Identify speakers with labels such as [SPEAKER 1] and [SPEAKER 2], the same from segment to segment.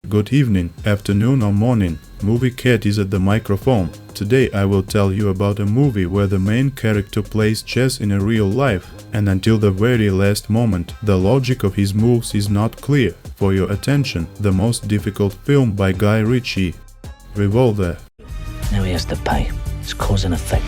[SPEAKER 1] Good evening, afternoon or morning. Movie Cat is at the microphone. Today I will tell you about a movie where the main character plays chess in a real life, and until the very last moment, the logic of his moves is not clear. For your attention, the most difficult film by Guy Ritchie. Revolver.
[SPEAKER 2] Now he has to pay. It's cause and effect.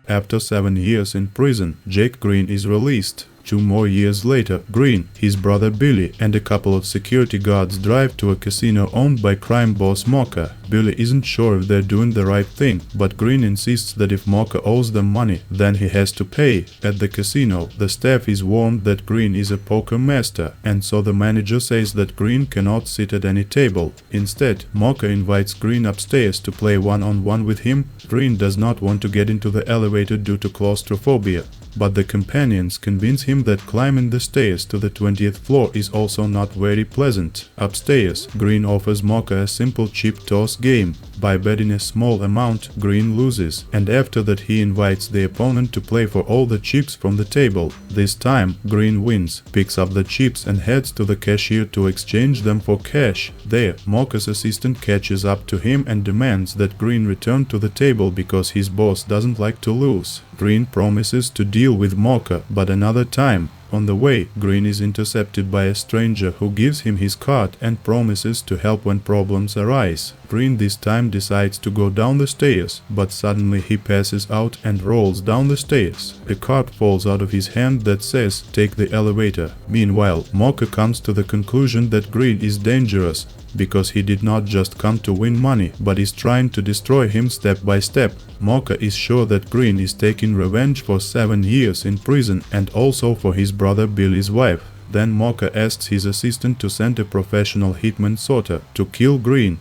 [SPEAKER 1] After 7 years in prison, Jake Green is released. 2 more years later, Green, his brother Billy, and a couple of security guards drive to a casino owned by crime boss Macha. Billy isn't sure if they're doing the right thing, but Green insists that if Macha owes them money, then he has to pay. At the casino, the staff is warned that Green is a poker master, and so the manager says that Green cannot sit at any table. Instead, Macha invites Green upstairs to play one-on-one with him. Green does not want to get into the elevator due to claustrophobia, but the companions convince him that climbing the stairs to the 20th floor is also not very pleasant. Upstairs, Green offers Macha a simple chip toss game. By betting a small amount, Green loses, and after that he invites the opponent to play for all the chips from the table. This time, Green wins, picks up the chips and heads to the cashier to exchange them for cash. There, Macha's assistant catches up to him and demands that Green return to the table because his boss doesn't like to lose. Green promises to deal with Macha, but another time. On the way, Green is intercepted by a stranger who gives him his card and promises to help when problems arise. Green this time decides to go down the stairs, but suddenly he passes out and rolls down the stairs. A card falls out of his hand that says, "Take the elevator." Meanwhile, Macha comes to the conclusion that Green is dangerous, because he did not just come to win money, but is trying to destroy him step by step. Macha is sure that Green is taking revenge for 7 years in prison and also for his brother Billy's wife. Then Macha asks his assistant to send a professional hitman sorter to kill Green.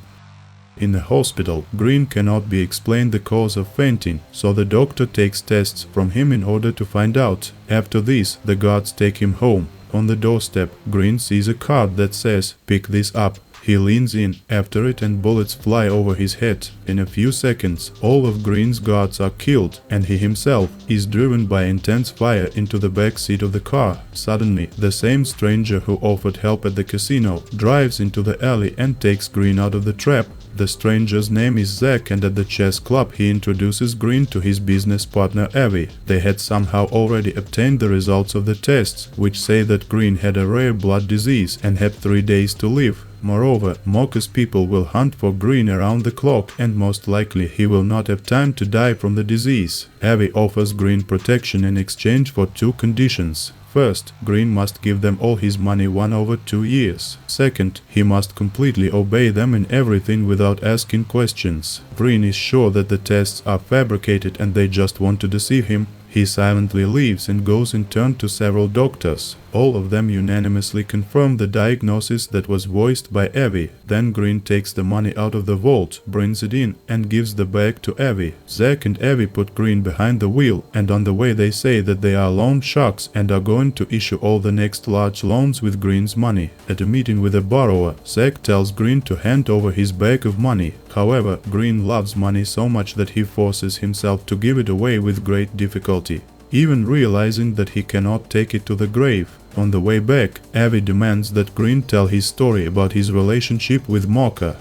[SPEAKER 1] In the hospital, Green cannot be explained the cause of fainting, so the doctor takes tests from him in order to find out. After this, the guards take him home. On the doorstep, Green sees a card that says, "Pick this up." He leans in after it and bullets fly over his head. In a few seconds, all of Green's guards are killed, and he himself is driven by intense fire into the back seat of the car. Suddenly, the same stranger who offered help at the casino drives into the alley and takes Green out of the trap. The stranger's name is Zach, and at the chess club he introduces Green to his business partner Avi. They had somehow already obtained the results of the tests, which say that Green had a rare blood disease and had 3 days to live. Moreover, Macha's people will hunt for Green around the clock, and most likely he will not have time to die from the disease. Avi offers Green protection in exchange for 2 conditions. First, Green must give them all his money won over 2 years. Second, he must completely obey them in everything without asking questions. Green is sure that the tests are fabricated and they just want to deceive him. He silently leaves and goes in turn to several doctors. All of them unanimously confirm the diagnosis that was voiced by Avi. Then Green takes the money out of the vault, brings it in, and gives the bag to Avi. Zach and Avi put Green behind the wheel, and on the way they say that they are loan sharks and are going to issue all the next large loans with Green's money. At a meeting with a borrower, Zach tells Green to hand over his bag of money. However, Green loves money so much that he forces himself to give it away with great difficulty, even realizing that he cannot take it to the grave. On the way back, Avi demands that Green tell his story about his relationship with Macha.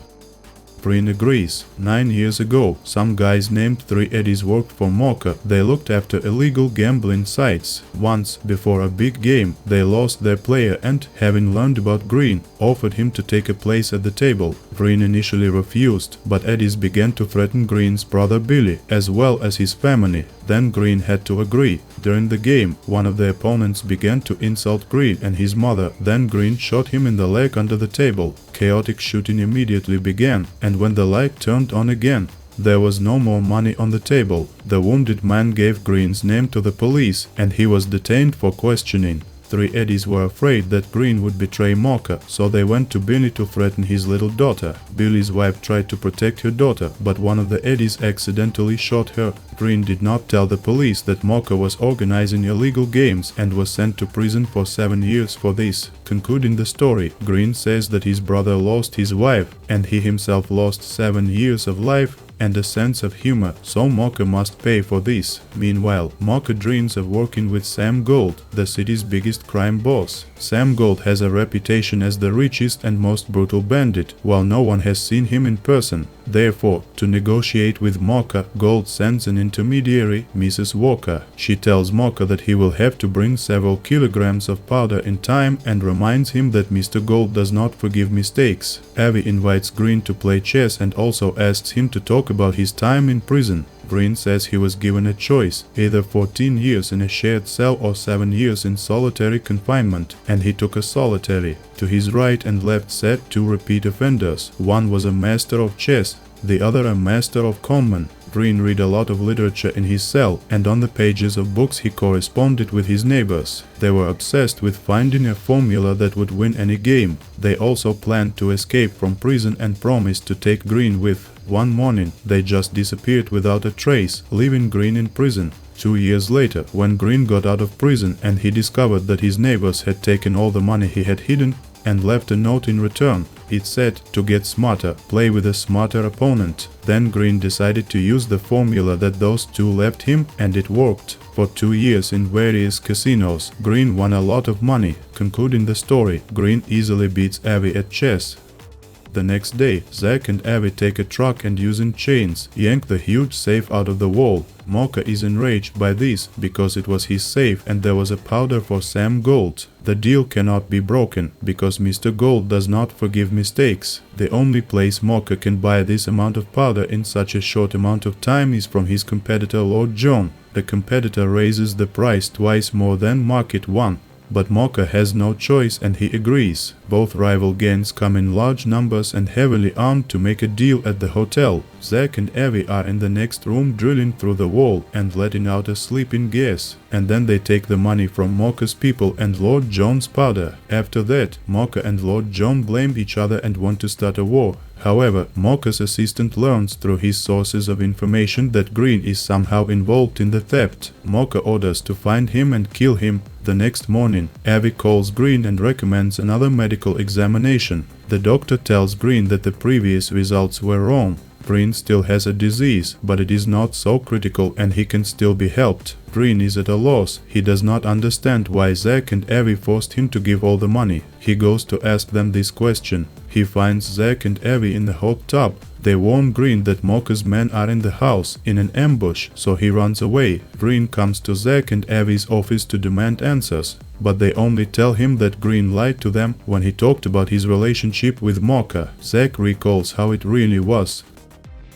[SPEAKER 1] Green agrees. 9 years ago, some guys named 3 Eddies worked for Macha. They looked after illegal gambling sites. Once, before a big game, they lost their player and, having learned about Green, offered him to take a place at the table. Green initially refused, but Eddies began to threaten Green's brother Billy, as well as his family. Then Green had to agree. During the game, one of the opponents began to insult Green and his mother. Then Green shot him in the leg under the table. Chaotic shooting immediately began, and when the light turned on again, there was no more money on the table. The wounded man gave Green's name to the police, and he was detained for questioning. 3 Eddies were afraid that Green would betray Macha, so they went to Billy to threaten his little daughter. Billy's wife tried to protect her daughter, but one of the Eddies accidentally shot her. Green did not tell the police that Macha was organizing illegal games and was sent to prison for 7 years for this. Concluding the story, Green says that his brother lost his wife, and he himself lost 7 years of life and a sense of humor, so Macha must pay for this. Meanwhile, Macha dreams of working with Sam Gold, the city's biggest crime boss. Sam Gold has a reputation as the richest and most brutal bandit, while no one has seen him in person. Therefore, to negotiate with Macha, Gold sends an intermediary, Mrs. Walker. She tells Macha that he will have to bring several kilograms of powder in time and reminds him that Mr. Gold does not forgive mistakes. Avi invites Green to play chess and also asks him to talk about his time in prison. Green says he was given a choice, either 14 years in a shared cell or 7 years in solitary confinement, and he took a solitary. To his right and left sat two repeat offenders. One was a master of chess, the other a master of conman. Green read a lot of literature in his cell, and on the pages of books he corresponded with his neighbors. They were obsessed with finding a formula that would win any game. They also planned to escape from prison and promised to take Green with. One morning, they just disappeared without a trace, leaving Green in prison. 2 years later, when Green got out of prison and he discovered that his neighbors had taken all the money he had hidden and left a note in return, it said, "To get smarter, play with a smarter opponent." Then Green decided to use the formula that those two left him, and it worked. For 2 years in various casinos, Green won a lot of money. Concluding the story, Green easily beats Avi at chess. The next day, Zack and Avi take a truck and using chains yank the huge safe out of the wall. Macha is enraged by this because it was his safe and there was a powder for Sam Gold. The deal cannot be broken because Mr. Gold does not forgive mistakes. The only place Macha can buy this amount of powder in such a short amount of time is from his competitor Lord John. The competitor raises the price twice more than market one. But Macha has no choice and he agrees. Both rival gangs come in large numbers and heavily armed to make a deal at the hotel. Zack and Avi are in the next room drilling through the wall and letting out a sleeping gas. And then they take the money from Macha's people and Lord John's powder. After that, Macha and Lord John blame each other and want to start a war. However, Macha's assistant learns through his sources of information that Green is somehow involved in the theft. Macha orders to find him and kill him. The next morning, Avi calls Green and recommends another medical examination. The doctor tells Green that the previous results were wrong. Green still has a disease, but it is not so critical and he can still be helped. Green is at a loss. He does not understand why Zack and Avi forced him to give all the money. He goes to ask them this question. He finds Zack and Avi in the hot tub. They warn Green that Macha's men are in the house, in an ambush, so he runs away. Green comes to Zack and Avi's office to demand answers, but they only tell him that Green lied to them when he talked about his relationship with Macha. Zack recalls how it really was.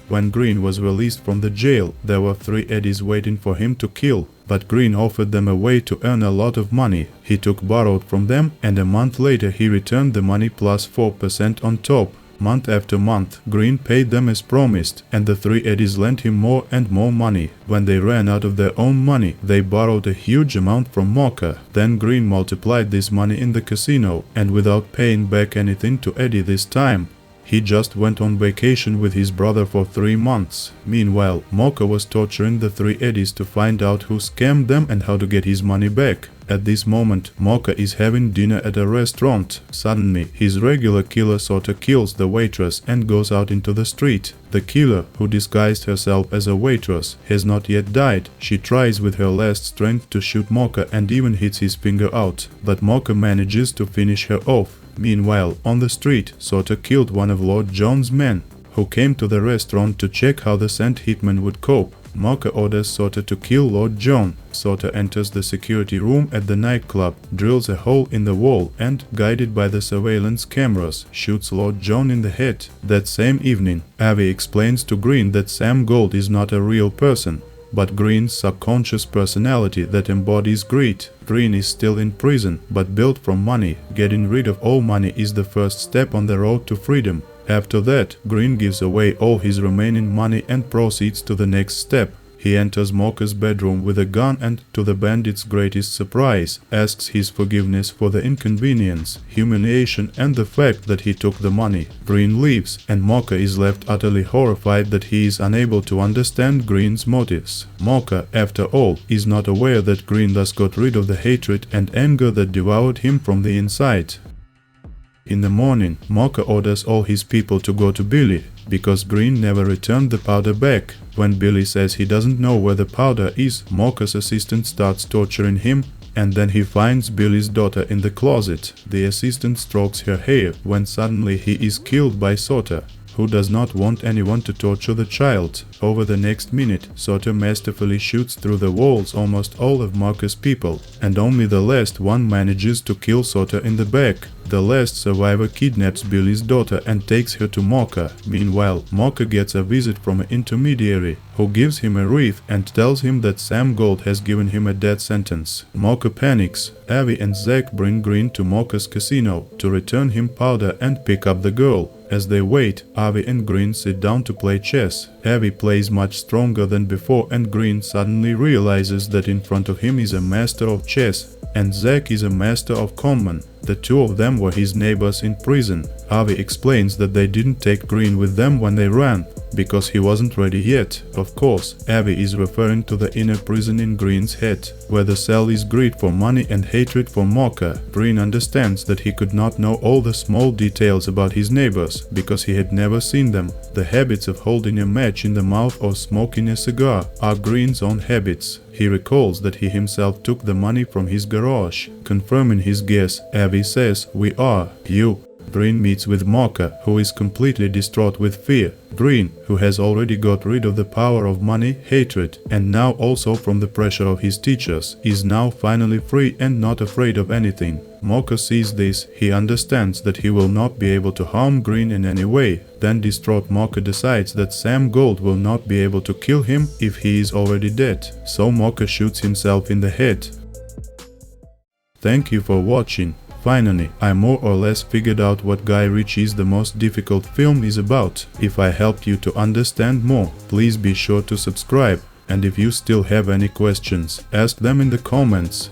[SPEAKER 1] When Green was released from the jail, there were 3 Eddies waiting for him to kill, but Green offered them a way to earn a lot of money. He took borrowed from them, and a month later he returned the money plus 4% on top. Month after month, Green paid them as promised, and the 3 Eddies lent him more and more money. When they ran out of their own money, they borrowed a huge amount from Macha. Then Green multiplied this money in the casino, and without paying back anything to Eddie this time, he just went on vacation with his brother for 3 months. Meanwhile, Macha was torturing the 3 Eddies to find out who scammed them and how to get his money back. At this moment, Macha is having dinner at a restaurant. Suddenly, his regular killer sorta kills the waitress and goes out into the street. The killer, who disguised herself as a waitress, has not yet died. She tries with her last strength to shoot Macha and even hits his finger out, but Macha manages to finish her off. Meanwhile, on the street, Sorta killed one of Lord John's men, who came to the restaurant to check how the sent hitman would cope. Macha orders Sorta to kill Lord John. Sorta enters the security room at the nightclub, drills a hole in the wall and, guided by the surveillance cameras, shoots Lord John in the head. That same evening, Avi explains to Green that Sam Gold is not a real person, but Green's subconscious personality that embodies greed. Green is still in prison, but built from money. Getting rid of all money is the first step on the road to freedom. After that, Green gives away all his remaining money and proceeds to the next step. He enters Macha's bedroom with a gun and, to the bandit's greatest surprise, asks his forgiveness for the inconvenience, humiliation and the fact that he took the money. Green leaves, and Macha is left utterly horrified that he is unable to understand Green's motives. Macha, after all, is not aware that Green thus got rid of the hatred and anger that devoured him from the inside. In the morning, Macha orders all his people to go to Billy, because Green never returned the powder back. When Billy says he doesn't know where the powder is, Macha's assistant starts torturing him and then he finds Billy's daughter in the closet. The assistant strokes her hair when suddenly he is killed by Sota, who does not want anyone to torture the child. Over the next minute, Sota masterfully shoots through the walls almost all of Macha's people, and only the last one manages to kill Sota in the back. The last survivor kidnaps Billy's daughter and takes her to Macha. Meanwhile, Macha gets a visit from an intermediary, who gives him a wreath and tells him that Sam Gold has given him a death sentence. Macha panics. Avi and Zack bring Green to Macha's casino to return him powder and pick up the girl. As they wait, Avi and Green sit down to play chess. Avi plays much stronger than before, and Green suddenly realizes that in front of him is a master of chess, and Zack is a master of conman. The two of them were his neighbors in prison. Avi explains that they didn't take Green with them when they ran, because he wasn't ready yet. Of course, Avi is referring to the inner prison in Green's head, where the cell is greed for money and hatred for Macha. Green understands that he could not know all the small details about his neighbors, because he had never seen them. The habits of holding a match in the mouth or smoking a cigar are Green's own habits. He recalls that he himself took the money from his garage. Confirming his guess, Avi says, "We are, you." Green meets with Macha, who is completely distraught with fear. Green, who has already got rid of the power of money, hatred, and now also from the pressure of his teachers, is now finally free and not afraid of anything. Macha sees this. He understands that he will not be able to harm Green in any way. Then distraught Macha decides that Sam Gold will not be able to kill him if he is already dead. So Macha shoots himself in the head. Thank you for watching. Finally, I more or less figured out what Guy Ritchie's The Most Difficult Film is about. If I helped you to understand more, please be sure to subscribe. And if you still have any questions, ask them in the comments.